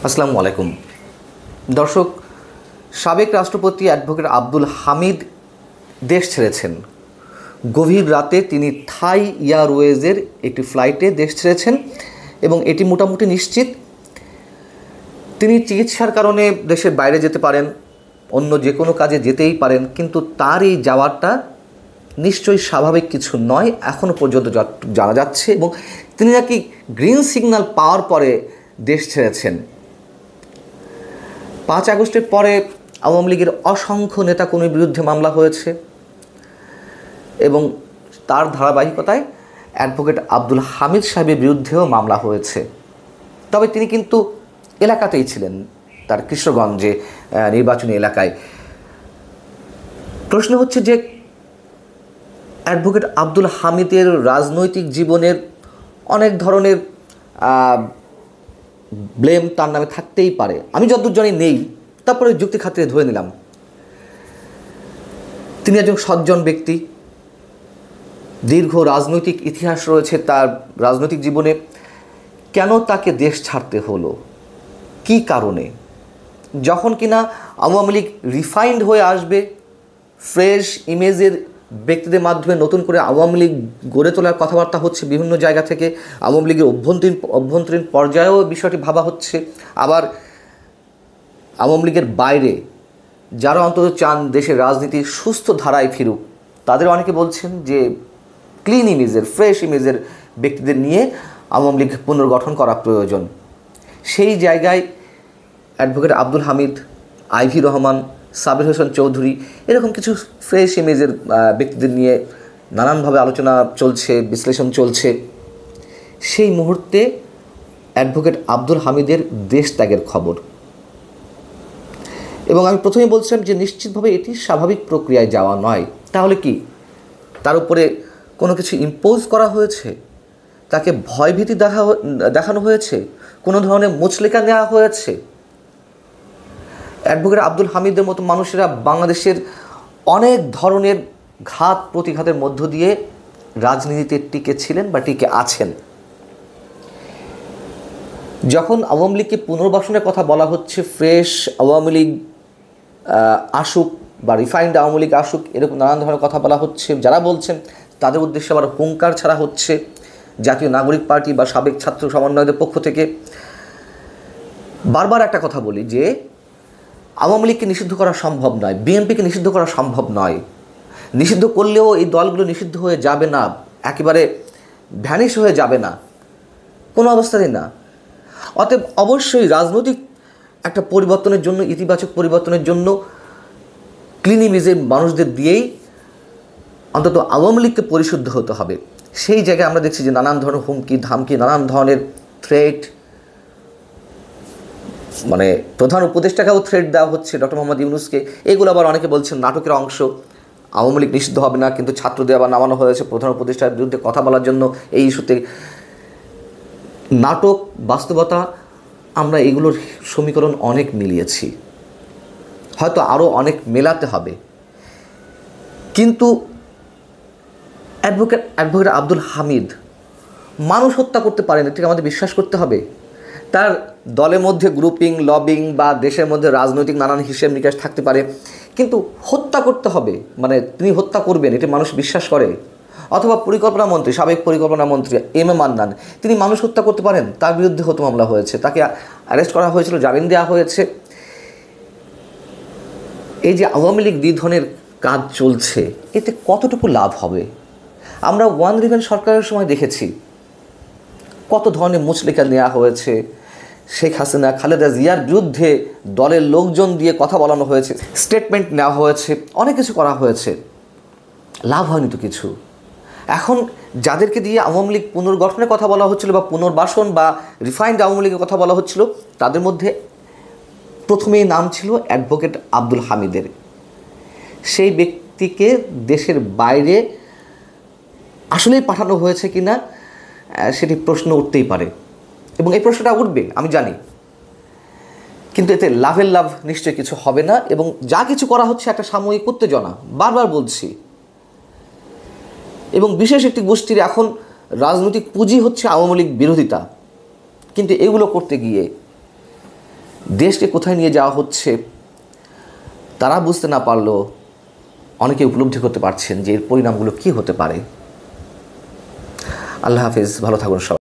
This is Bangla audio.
আসসালামু আলাইকুম দর্শক। সাবেক রাষ্ট্রপতি অ্যাডভোকেট আব্দুল হামিদ দেশ ছেড়েছেন। গভীর রাতে তিনি থাই এয়ারওয়েজের একটি ফ্লাইটে দেশ ছেড়েছেন এবং এটি মোটামুটি নিশ্চিত তিনি চিকিৎসার কারণে দেশের বাইরে যেতে পারেন, অন্য যে কোনো কাজে যেতেই পারেন, কিন্তু তার এই যাওয়াটা নিশ্চয়ই স্বাভাবিক কিছু নয় এখনও পর্যন্ত জানা যাচ্ছে। এবং তিনি নাকি গ্রিন সিগন্যাল পাওয়ার পরে দেশ ছেড়েছেন। 5 আগস্টের পরে আওয়ামী লীগের অসংখ্য নেতাকর্মীর বিরুদ্ধে মামলা হয়েছে এবং তার ধারাবাহিকতায় অ্যাডভোকেট আব্দুল হামিদ সাহেবের বিরুদ্ধেও মামলা হয়েছে। তবে তিনি কিন্তু এলাকাতেই ছিলেন, তার কৃষ্ণগঞ্জে নির্বাচনী এলাকায়। প্রশ্ন হচ্ছে যে অ্যাডভোকেট আব্দুল হামিদের রাজনৈতিক জীবনের অনেক ধরনের ব্লেম তার নামে থাকতেই পারে। আমি যতদূর জানি নেই, তারপরে যুক্তি খাতিরে ধরে নিলাম। তিনি একজন সজ্জন ব্যক্তি, দীর্ঘ রাজনৈতিক ইতিহাস রয়েছে তার রাজনৈতিক জীবনে। কেন তাকে দেশ ছাড়তে হলো, কি কারণে? যখন কিনা আওয়ামী লীগ রিফাইন্ড হয়ে আসবে, ফ্রেশ ইমেজের ব্যক্তিদের মাধ্যমে নতুন করে আওয়ামী লীগ গড়ে তোলার কথাবার্তা হচ্ছে বিভিন্ন জায়গা থেকে, আওয়ামী লীগের অভ্যন্তরীণ পর্যায়েও বিষয়টি ভাবা হচ্ছে। আবার আওয়ামী লীগের বাইরে যারা অন্তত চান দেশের রাজনীতি সুস্থ ধারায় ফিরুক, তাদের অনেকে বলছেন যে ক্লিন ইমেজের, ফ্রেশ ইমেজের ব্যক্তিদের নিয়ে আওয়ামী লীগ পুনর্গঠন করা প্রয়োজন। সেই জায়গায় অ্যাডভোকেট আব্দুল হামিদ, আইভি রহমান, সাবির হোসেন চৌধুরী, এরকম কিছু ফ্রেশ ইমেজের ব্যক্তিদের নিয়ে নানানভাবে আলোচনা চলছে, বিশ্লেষণ চলছে। সেই মুহূর্তে অ্যাডভোকেট আব্দুল হামিদের দেশ ত্যাগের খবর। এবং আমি প্রথমে বলছিলাম যে নিশ্চিতভাবে এটি স্বাভাবিক প্রক্রিয়ায় যাওয়া নয়। তাহলে কি তার উপরে কোনো কিছু ইম্পোজ করা হয়েছে? তাকে ভয়ভীতি দেখানো হয়েছে? কোনো ধরনের মুচলেকা নেওয়া হয়েছে? অ্যাডভোকেট আব্দুল হামিদের মতো মানুষেরা বাংলাদেশের অনেক ধরনের ঘাত প্রতিঘাতের মধ্য দিয়ে রাজনীতিতে টিকে ছিলেন বা টিকে আছেন। যখন আওয়ামী লীগকে পুনর্বাসনের কথা বলা হচ্ছে, ফ্রেশ আওয়ামী লীগ আসুক বা রিফাইন্ড আওয়ামী লীগ আসুক, এরকম নানান ধরনের কথা বলা হচ্ছে। যারা বলছেন তাদের উদ্দেশ্যে আবার হুঙ্কার ছাড়া হচ্ছে জাতীয় নাগরিক পার্টি বা সাবেক ছাত্র সমন্বয়কদের পক্ষ থেকে। বারবার একটা কথা বলি যে আওয়ামী লীগকে নিষিদ্ধ করা সম্ভব নয়, বিএনপিকে নিষিদ্ধ করা সম্ভব নয়। নিষিদ্ধ করলেও এই দলগুলো নিষিদ্ধ হয়ে যাবে না, একেবারে ভ্যানিশ হয়ে যাবে না, কোনো অবস্থাতেই না। অতএব অবশ্যই রাজনৈতিক একটা পরিবর্তনের জন্য, ইতিবাচক পরিবর্তনের জন্য ক্লিন ইমেজের মানুষদের দিয়েই অন্তত আওয়ামী লীগকে পরিশুদ্ধ হতে হবে। সেই জায়গায় আমরা দেখছি যে নানান ধরনের হুমকি ধামকি, নানান ধরনের থ্রেট, মানে প্রধান উপদেষ্টাকেও থ্রেট দেওয়া হচ্ছে, ডক্টর মোহাম্মদ ইউনূসকে। এগুলো আবার অনেকে বলছেন নাটকের অংশ, আওয়ামী লীগ নিষিদ্ধ হবে না, কিন্তু ছাত্রদের আবার নামানো হয়েছে প্রধান উপদেষ্টার বিরুদ্ধে কথা বলার জন্য এই ইস্যুতে। নাটক, বাস্তবতা, আমরা এগুলোর সমীকরণ অনেক মিলিয়েছি, হয়তো আরও অনেক মেলাতে হবে। কিন্তু অ্যাডভোকেট আব্দুল হামিদ মানুষ হত্যা করতে পারেন, এটাকে আমাদের বিশ্বাস করতে হবে। তার দলের মধ্যে গ্রুপিং, লবিং বা দেশের মধ্যে রাজনৈতিক নানান হিসেব নিকাশ থাকতে পারে, কিন্তু হত্যা করতে হবে, মানে তিনি হত্যা করবেন, এটা মানুষ বিশ্বাস করে। অথবা পরিকল্পনা মন্ত্রী, সাবেক পরিকল্পনা মন্ত্রী এম এ মান্নান, তিনি মানুষ হত্যা করতে পারেন, তার বিরুদ্ধে হত্যা মামলা হয়েছে, তাকে অ্যারেস্ট করা হয়েছিল, জামিন দেওয়া হয়েছে। এই যে আওয়ামী লীগ দ্বিধনের কাজ চলছে, এতে কতটুকু লাভ হবে? আমরা ওয়ান রিভেন সরকারের সময় দেখেছি কত ধরনের মুচলেকা নেওয়া হয়েছে। শেখ হাসিনা, খালেদা জিয়ার বিরুদ্ধে দলের লোকজন দিয়ে কথা বলানো হয়েছে, স্টেটমেন্ট নেওয়া হয়েছে, অনেক কিছু করা হয়েছে, লাভ হয়নি তো কিছু। এখন যাদেরকে দিয়ে আওয়ামী লীগ পুনর্গঠনের কথা বলা হচ্ছিল বা পুনর্বাসন বা রিফাইন্ড আওয়ামী লীগের কথা বলা হচ্ছিল, তাদের মধ্যে প্রথমেই নাম ছিল অ্যাডভোকেট আব্দুল হামিদের। সেই ব্যক্তিকে দেশের বাইরে আসলেই পাঠানো হয়েছে কিনা সেটি প্রশ্ন উঠতেই পারে, এবং এই প্রশ্নটা উঠবে আমি জানি। কিন্তু এতে লাভের লাভ নিশ্চয়ই কিছু হবে না, এবং যা কিছু করা হচ্ছে একটা সাময়িক উত্তেজনা, বারবার বলছি। এবং বিশেষ একটি গোষ্ঠীর এখন রাজনৈতিক পুঁজি হচ্ছে আওয়ামী লীগ বিরোধিতা। কিন্তু এগুলো করতে গিয়ে দেশকে কোথায় নিয়ে যাওয়া হচ্ছে তারা বুঝতে না পারলেও অনেকে উপলব্ধি করতে পারছেন যে এর পরিণামগুলো কী হতে পারে। আল্লাহ হাফেজ, ভালো থাকুন সবাই।